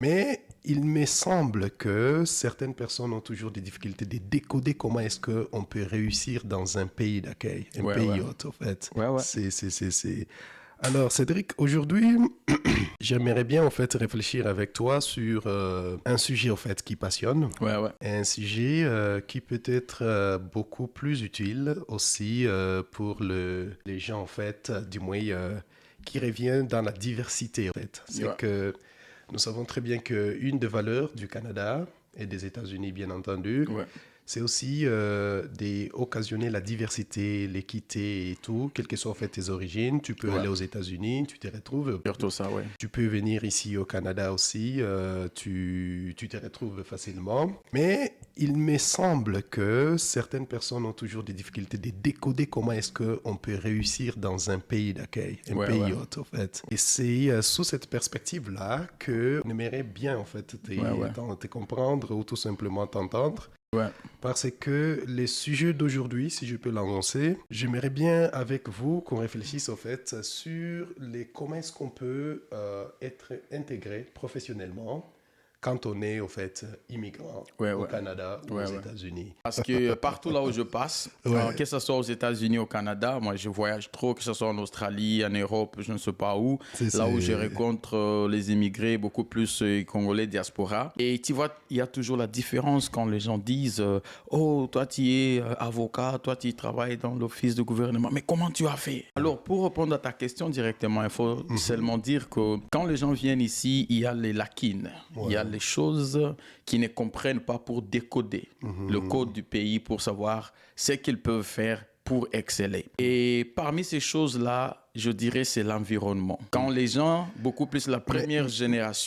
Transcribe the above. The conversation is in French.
Mais il me semble que certaines personnes ont toujours des difficultés de décoder comment est-ce qu'on peut réussir dans un pays d'accueil, un pays hôte, en fait. Ouais. C'est. Alors, Cédric, aujourd'hui, j'aimerais bien, en fait, réfléchir avec toi sur un sujet, en fait, qui passionne. Ouais. Un sujet qui peut être beaucoup plus utile aussi pour les gens, en fait, du moins, qui revient dans la diversité, en fait. C'est que nous savons très bien qu'une des valeurs du Canada et des États-Unis, bien entendu, c'est aussi d'occasionner la diversité, l'équité et tout, quelles que soient en fait tes origines. Tu peux aller aux États-Unis, tu te retrouves. Surtout ça, ouais. Tu peux venir ici au Canada aussi, tu te retrouves facilement. Mais il me semble que certaines personnes ont toujours des difficultés de décoder comment est-ce qu'on peut réussir dans un pays d'accueil, un pays hôte, en fait. Et c'est sous cette perspective-là que j'aimerais bien, en fait, te comprendre ou tout simplement t'entendre. Ouais. Parce que les sujets d'aujourd'hui, si je peux l'annoncer, j'aimerais bien avec vous qu'on réfléchisse au fait sur comment est-ce qu'on peut être intégré professionnellement quand on est au fait immigrant au Canada ou aux États-Unis. Parce que partout là où je passe, que ce soit aux États-Unis, au Canada, moi je voyage trop, que ce soit en Australie, en Europe, je ne sais pas où, là où je rencontre les immigrés, beaucoup plus congolais diaspora. Et tu vois, il y a toujours la différence quand les gens disent oh, toi tu es avocat, toi tu travailles dans l'office de gouvernement, mais comment tu as fait? Alors pour répondre à ta question directement, il faut seulement dire que quand les gens viennent ici, il y a les lacunes, il y a les choses qu'ils ne comprennent pas pour décoder le code du pays, pour savoir ce qu'ils peuvent faire pour exceller. Et parmi ces choses-là, je dirais c'est l'environnement. Quand les gens, beaucoup plus la première génération,